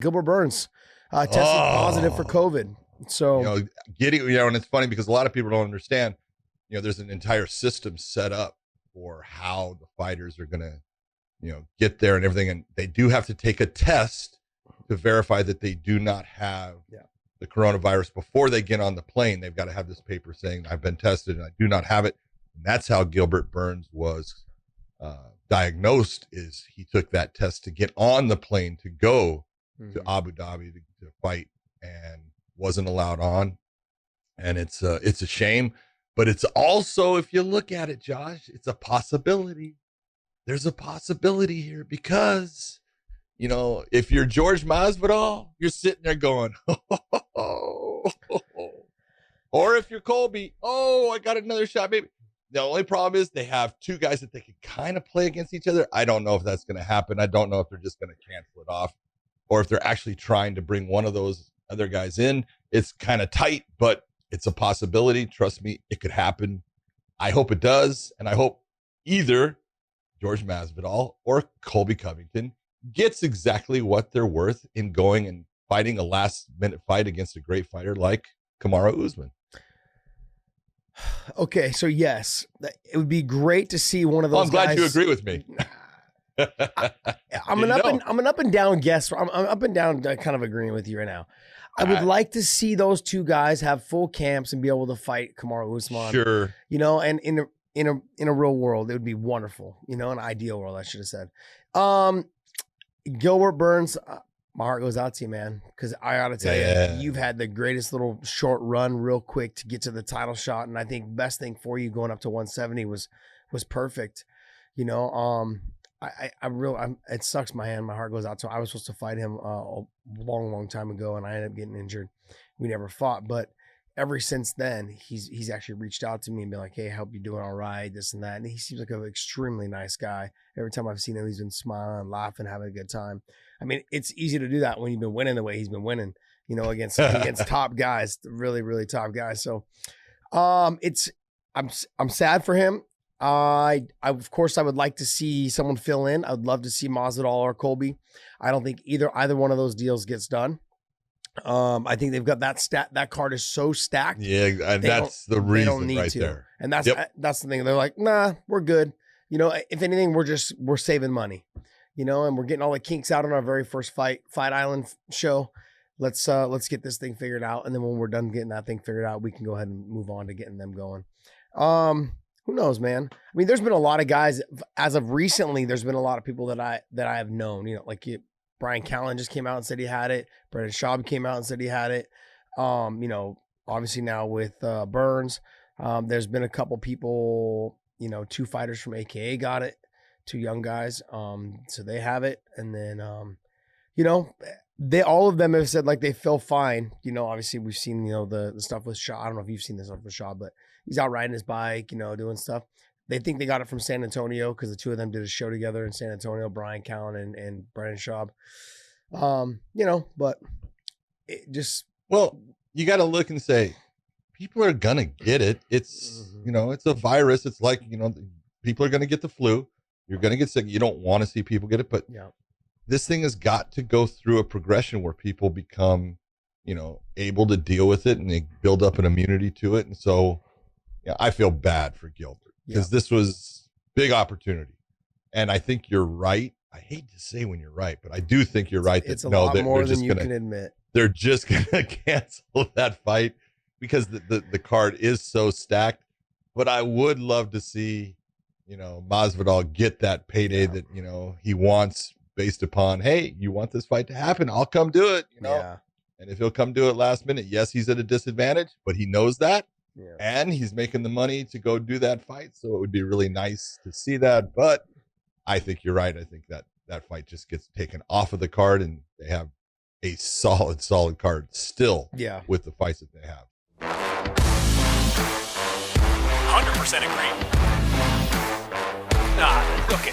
Gilbert Burns tested positive for COVID. So, and it's funny because a lot of people don't understand, there's an entire system set up for how the fighters are going to, get there and everything. And they do have to take a test to verify that they do not have the coronavirus before they get on the plane. They've got to have this paper saying I've been tested and I do not have it. And that's how Gilbert Burns was diagnosed, is he took that test to get on the plane to go to Abu Dhabi to fight and wasn't allowed on. And it's a shame, but it's also, if you look at it, Josh, it's a possibility. There's a possibility here because, if you're George Masvidal, you're sitting there going, or if you're Colby, I got another shot, baby. The only problem is they have two guys that they can kind of play against each other. I don't know if that's going to happen. I don't know if they're just going to cancel it off or if they're actually trying to bring one of those other guys in. It's kind of tight, but it's a possibility. Trust me, it could happen. I hope it does. And I hope either George Masvidal or Colby Covington gets exactly what they're worth in going and fighting a last-minute fight against a great fighter like Kamaru Usman. Okay, so yes, it would be great to see one of those. I'm glad you agree with me. I'm an up and down guess. I'm up and down, kind of agreeing with you right now. I would like to see those two guys have full camps and be able to fight Kamaru Usman. Sure, and in a real world, it would be wonderful. An ideal world, I should have said. Gilbert Burns, my heart goes out to you, man, because I got to tell you, you've had the greatest little short run real quick to get to the title shot. And I think best thing for you going up to 170 was perfect. It sucks my hand. My heart goes out to him. I was supposed to fight him a long time ago, and I ended up getting injured. We never fought, but ever since then, he's actually reached out to me and been like, hey, I hope you're doing all right, this and that. And he seems like an extremely nice guy. Every time I've seen him, he's been smiling, laughing, having a good time. I mean, it's easy to do that when you've been winning the way he's been winning, against top guys, really, really top guys. So I'm sad for him. Of course, I would like to see someone fill in. I would love to see Masvidal or Colby. I don't think either one of those deals gets done. I think they've got that card is so stacked. Yeah, that's the reason right there. And that's the thing. They're like, nah, we're good. If anything, we're saving money. And we're getting all the kinks out on our very first Fight Island show. Let's get this thing figured out, and then when we're done getting that thing figured out, we can go ahead and move on to getting them going. Who knows, man? I mean, there's been a lot of guys as of recently. There's been a lot of people that I have known. Brian Callen just came out and said he had it. Brendan Schaub came out and said he had it. Obviously now with Burns, there's been a couple people. Two fighters from AKA got it. Two young guys, so they have it. And then, all of them have said like they feel fine. Obviously we've seen the stuff with Shaw. I don't know if you've seen this stuff with Shaw, but he's out riding his bike, doing stuff. They think they got it from San Antonio because the two of them did a show together in San Antonio, Brian Callen and Brendan Schaub. But it just... Well, you got to look and say, people are going to get it. It's, it's a virus. It's like, people are going to get the flu. You're going to get sick. You don't want to see people get it, but this thing has got to go through a progression where people become, able to deal with it and they build up an immunity to it. And so I feel bad for Gilbert because this was big opportunity. And I think you're right. I hate to say when you're right, but I do think you're right. It's a lot more than you can admit. They're just going to cancel that fight because the card is so stacked. But I would love to see, Masvidal get that payday that, he wants based upon, hey, you want this fight to happen? I'll come do it, And if he'll come do it last minute, yes, he's at a disadvantage, but he knows that. Yeah. And he's making the money to go do that fight. So it would be really nice to see that. But I think you're right. I think that fight just gets taken off of the card and they have a solid card still with the fights that they have. 100% agree. Okay.